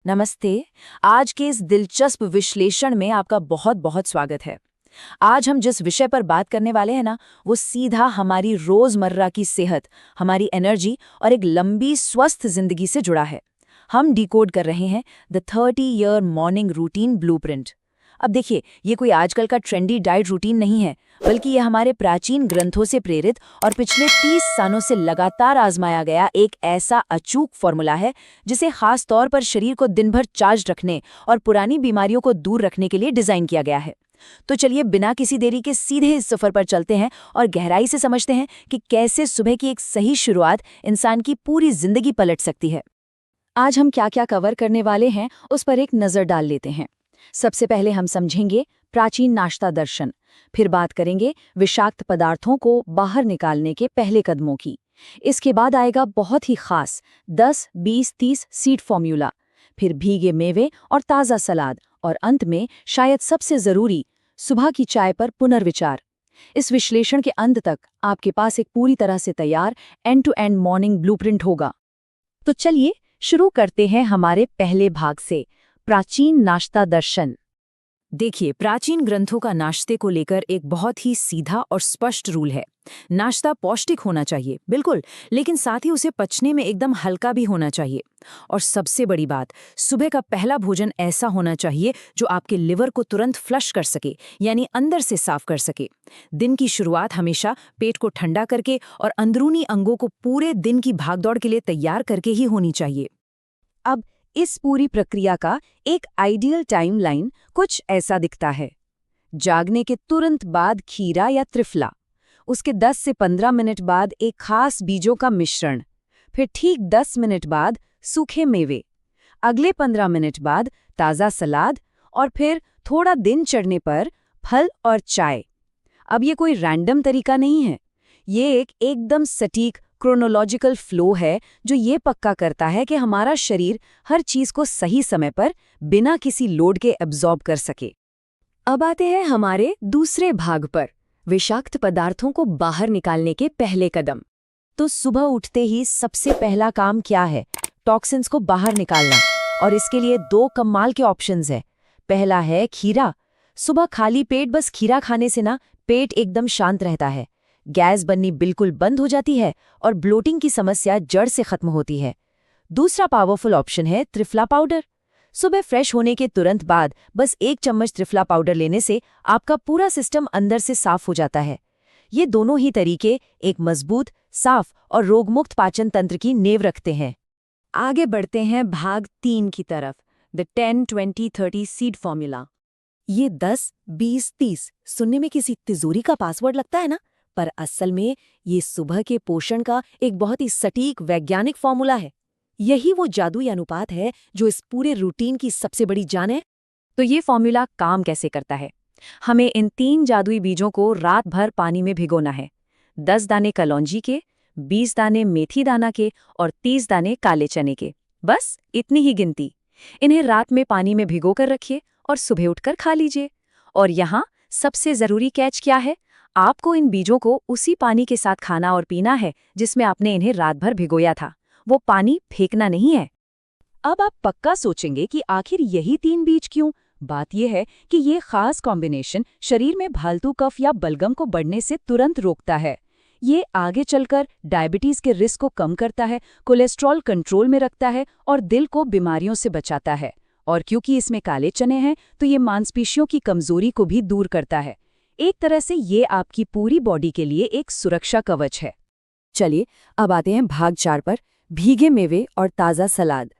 नमस्ते। आज के इस दिलचस्प विश्लेषण में आपका बहुत बहुत स्वागत है। आज हम जिस विषय पर बात करने वाले हैं ना, वो सीधा हमारी रोजमर्रा की सेहत, हमारी एनर्जी और एक लंबी स्वस्थ जिंदगी से जुड़ा है। हम डिकोड कर रहे हैं the 30 year morning routine blueprint. अब देखिए, ये कोई आजकल का ट्रेंडी डाइट रूटीन नहीं है, बल्कि ये हमारे प्राचीन ग्रंथों से प्रेरित और पिछले 30 सालों से लगातार आजमाया गया एक ऐसा अचूक फॉर्मूला है जिसे खास तौर पर शरीर को दिन भर चार्ज रखने और पुरानी बीमारियों को दूर रखने के लिए डिजाइन किया गया है। तो चलिए बिना किसी देरी के सीधे इस सफर पर चलते हैं और गहराई से समझते हैं कि कैसे सुबह की एक सही शुरुआत इंसान की पूरी जिंदगी पलट सकती है। आज हम क्या क्या कवर करने वाले हैं उस पर एक नजर डाल लेते हैं। सबसे पहले हम समझेंगे प्राचीन नाश्ता दर्शन, फिर बात करेंगे विषाक्त पदार्थों को बाहर निकालने के पहले कदमों की। इसके बाद आएगा बहुत ही खास 10-20-30 सीड फॉर्मूला, फिर भीगे मेवे और ताज़ा सलाद, और अंत में शायद सबसे ज़रूरी सुबह की चाय पर पुनर्विचार। इस विश्लेषण के अंत तक आपके पास एक पूरी तरह से तैयार end to end morning blueprint होगा। तो चलिए शुरू करते हैं हमारे पहले भाग से, प्राचीन नाश्ता दर्शन। देखिए, प्राचीन ग्रंथों का नाश्ते को लेकर एक बहुत ही सीधा और स्पष्ट रूल है। नाश्ता पौष्टिक होना चाहिए, बिल्कुल, लेकिन साथ ही उसे पचने में एकदम हल्का भी होना चाहिए। और सबसे बड़ी बात, सुबह का पहला भोजन ऐसा होना चाहिए जो आपके लिवर को तुरंत फ्लश कर सके, यानी अंदर से साफ कर सके। दिन की शुरुआत हमेशा पेट को ठंडा करके और अंदरूनी अंगों को पूरे दिन की भागदौड़ के लिए तैयार करके ही होनी चाहिए। अब इस पूरी प्रक्रिया का एक आइडियल टाइमलाइन कुछ ऐसा दिखता है। जागने के तुरंत बाद खीरा या त्रिफला, उसके 10 से 15 मिनट बाद एक खास बीजों का मिश्रण, फिर ठीक 10 मिनट बाद सूखे मेवे, अगले 15 मिनट बाद ताज़ा सलाद, और फिर थोड़ा दिन चढ़ने पर फल और चाय। अब ये कोई रैंडम तरीका नहीं है, ये एक एकदम सटीक क्रोनोलॉजिकल फ्लो है जो ये पक्का करता है कि हमारा शरीर हर चीज को सही समय पर बिना किसी लोड के एब्जॉर्ब कर सके। अब आते हैं हमारे दूसरे भाग पर, विषाक्त पदार्थों को बाहर निकालने के पहले कदम। तो सुबह उठते ही सबसे पहला काम क्या है? टॉक्सिन्स को बाहर निकालना, और इसके लिए 2 कमाल के ऑप्शंस हैं। पहला है खीरा। सुबह खाली पेट बस खीरा खाने से ना पेट एकदम शांत रहता है, गैस बननी बिल्कुल बंद हो जाती है और ब्लोटिंग की समस्या जड़ से खत्म होती है। दूसरा पावरफुल ऑप्शन है त्रिफला पाउडर। सुबह फ्रेश होने के तुरंत बाद बस 1 चम्मच त्रिफला पाउडर लेने से आपका पूरा सिस्टम अंदर से साफ हो जाता है। ये दोनों ही तरीके एक मजबूत, साफ और रोगमुक्त पाचन तंत्र की नींव रखते हैं। आगे बढ़ते हैं भाग 3 की तरफ, द 10-20-30 सीड फॉर्मूला। ये 10-20-30 सुनने में किसी तिजोरी का पासवर्ड लगता है ना, पर असल में ये सुबह के पोषण का एक बहुत ही सटीक वैज्ञानिक फॉर्मूला है। यही वो जादुई अनुपात है जो इस पूरे रूटीन की सबसे बड़ी जान है। तो ये फॉर्मूला काम कैसे करता है? हमें इन 3 जादुई बीजों को रात भर पानी में भिगोना है। 10 दाने कलौंजी के, 20 दाने मेथी दाना के और 30 दाने काले चने के, बस इतनी ही गिनती। इन्हें रात में पानी में भिगोकर रखिए और सुबह उठकर खा लीजिए। और यहाँ सबसे जरूरी कैच क्या है? आपको इन बीजों को उसी पानी के साथ खाना और पीना है जिसमें आपने इन्हें रात भर भिगोया था। वो पानी फेंकना नहीं है। अब आप पक्का सोचेंगे कि आखिर यही 3 बीज क्यों? बात यह है कि ये खास कॉम्बिनेशन शरीर में फालतू कफ या बलगम को बढ़ने से तुरंत रोकता है। ये आगे चलकर डायबिटीज के रिस्क को कम करता है, कोलेस्ट्रॉल कंट्रोल में रखता है और दिल को बीमारियों से बचाता है। और क्योंकि इसमें काले चने हैं तो ये मांसपेशियों की कमजोरी को भी दूर करता है। एक तरह से ये आपकी पूरी बॉडी के लिए एक सुरक्षा कवच है। चलिए अब आते हैं भाग 4 पर, भीगे मेवे और ताज़ा सलाद।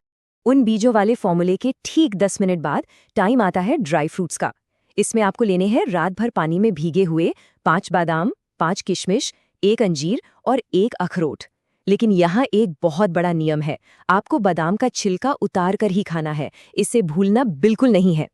उन बीजों वाले फॉर्मूले के ठीक 10 मिनट बाद टाइम आता है ड्राई फ्रूट्स का। इसमें आपको लेने हैं रात भर पानी में भीगे हुए 5 बादाम, 5 किशमिश, 1 अंजीर और 1 अखरोट। लेकिन यहाँ एक बहुत बड़ा नियम है, आपको बादाम का छिलका उतार कर ही खाना है, इसे भूलना बिल्कुल नहीं है।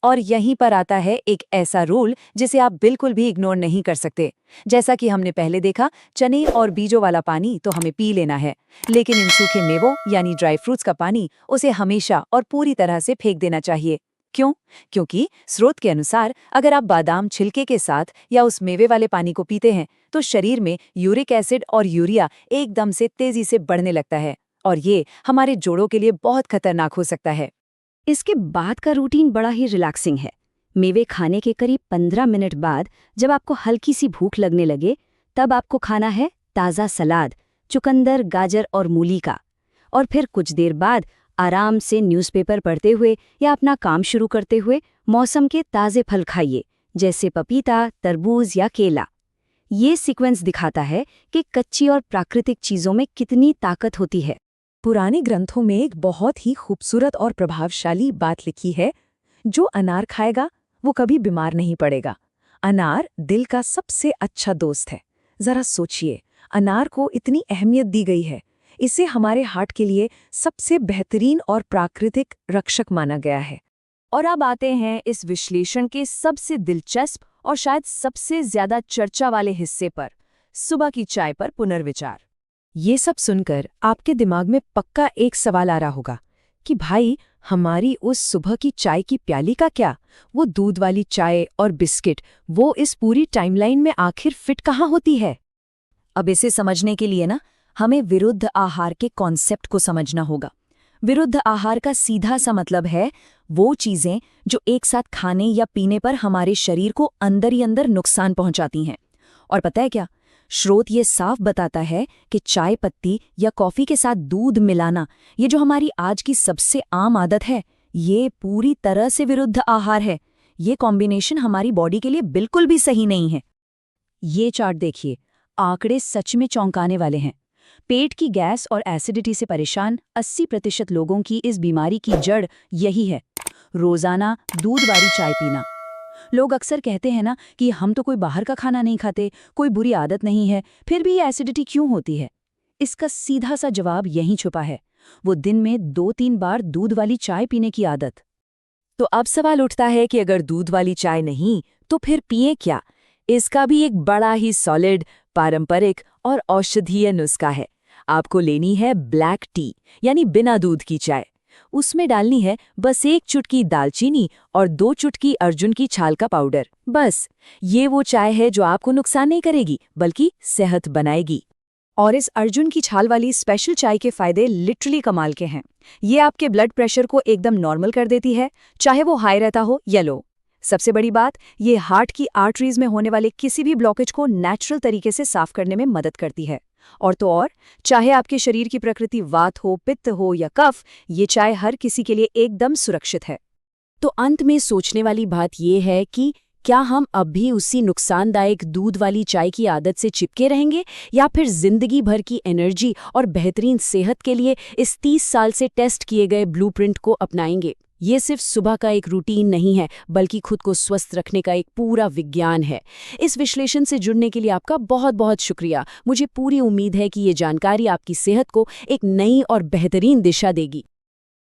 और यहीं पर आता है एक ऐसा रूल जिसे आप बिल्कुल भी इग्नोर नहीं कर सकते। जैसा कि हमने पहले देखा, चने और बीजों वाला पानी तो हमें पी लेना है, लेकिन इन सूखे मेवों यानी ड्राई फ्रूट्स का पानी उसे हमेशा और पूरी तरह से फेंक देना चाहिए। क्यों? क्योंकि स्रोत के अनुसार अगर आप बादाम छिलके के साथ या उस मेवे वाले पानी को पीते हैं तो शरीर में यूरिक एसिड और यूरिया एकदम से तेजी से बढ़ने लगता है और ये हमारे जोड़ों के लिए बहुत खतरनाक हो सकता है। इसके बाद का रूटीन बड़ा ही रिलैक्सिंग है। मेवे खाने के करीब 15 मिनट बाद जब आपको हल्की सी भूख लगने लगे, तब आपको खाना है ताज़ा सलाद, चुकंदर, गाजर और मूली का। और फिर कुछ देर बाद आराम से न्यूज़पेपर पढ़ते हुए या अपना काम शुरू करते हुए मौसम के ताज़े फल खाइए, जैसे पपीता, तरबूज या केला। ये सीक्वेंस दिखाता है कि कच्ची और प्राकृतिक चीज़ों में कितनी ताकत होती है। पुराने ग्रंथों में एक बहुत ही खूबसूरत और प्रभावशाली बात लिखी है, जो अनार खाएगा वो कभी बीमार नहीं पड़ेगा। अनार दिल का सबसे अच्छा दोस्त है। जरा सोचिए, अनार को इतनी अहमियत दी गई है। इसे हमारे हार्ट के लिए सबसे बेहतरीन और प्राकृतिक रक्षक माना गया है। और अब आते हैं इस विश्लेषण के सबसे दिलचस्प और शायद सबसे ज्यादा चर्चा वाले हिस्से पर, सुबह की चाय पर पुनर्विचार। ये सब सुनकर आपके दिमाग में पक्का एक सवाल आ रहा होगा कि भाई, हमारी उस सुबह की चाय की प्याली का क्या? वो दूध वाली चाय और बिस्किट, वो इस पूरी टाइमलाइन में आखिर फिट कहाँ होती है? अब इसे समझने के लिए ना हमें विरुद्ध आहार के कॉन्सेप्ट को समझना होगा। विरुद्ध आहार का सीधा सा मतलब है वो चीजें जो एक साथ खाने या पीने पर हमारे शरीर को अंदर ही अंदर नुकसान पहुंचाती हैं। और पता है क्या? स्रोत ये साफ बताता है कि चाय पत्ती या कॉफी के साथ दूध मिलाना, ये जो हमारी आज की सबसे आम आदत है, ये पूरी तरह से विरुद्ध आहार है। ये कॉम्बिनेशन हमारी बॉडी के लिए बिल्कुल भी सही नहीं है। ये चार्ट देखिए, आंकड़े सच में चौंकाने वाले हैं। पेट की गैस और एसिडिटी से परेशान 80% लोगों की इस बीमारी की जड़ यही है, रोजाना दूध वाली चाय पीना। लोग अक्सर कहते हैं ना कि हम तो कोई बाहर का खाना नहीं खाते, कोई बुरी आदत नहीं है, फिर भी ये एसिडिटी क्यों होती है? इसका सीधा सा जवाब यहीं छुपा है, वो दिन में 2-3 बार दूध वाली चाय पीने की आदत। तो अब सवाल उठता है कि अगर दूध वाली चाय नहीं, तो फिर पिए क्या? इसका भी एक बड़ा ही सॉलिड, पारंपरिक और औषधीय नुस्खा है। आपको लेनी है ब्लैक टी, यानी बिना दूध की चाय। उसमें डालनी है बस 1 चुटकी दालचीनी और 2 चुटकी अर्जुन की छाल का पाउडर। बस, ये वो चाय है जो आपको नुकसान नहीं करेगी, बल्कि सेहत बनाएगी। और इस अर्जुन की छाल वाली स्पेशल चाय के फायदे लिटरली कमाल के हैं। ये आपके ब्लड प्रेशर को एकदम नॉर्मल कर देती है, चाहे वो हाई रहता हो या लो। सबसे बड़ी बात, ये हार्ट की आर्टरीज में होने वाले किसी भी ब्लॉकेज को नेचुरल तरीके से साफ करने में मदद करती है। और तो और, चाहे आपके शरीर की प्रकृति वात हो, पित्त हो या कफ, ये चाय हर किसी के लिए एकदम सुरक्षित है। तो अंत में सोचने वाली बात ये है कि क्या हम अब भी उसी नुकसानदायक दूध वाली चाय की आदत से चिपके रहेंगे, या फिर जिंदगी भर की एनर्जी और बेहतरीन सेहत के लिए इस 30 साल से टेस्ट किए गए ब्लूप्रिंट को अपनाएंगे? ये सिर्फ सुबह का एक रूटीन नहीं है, बल्कि खुद को स्वस्थ रखने का एक पूरा विज्ञान है। इस विश्लेषण से जुड़ने के लिए आपका बहुत बहुत शुक्रिया। मुझे पूरी उम्मीद है कि ये जानकारी आपकी सेहत को एक नई और बेहतरीन दिशा देगी।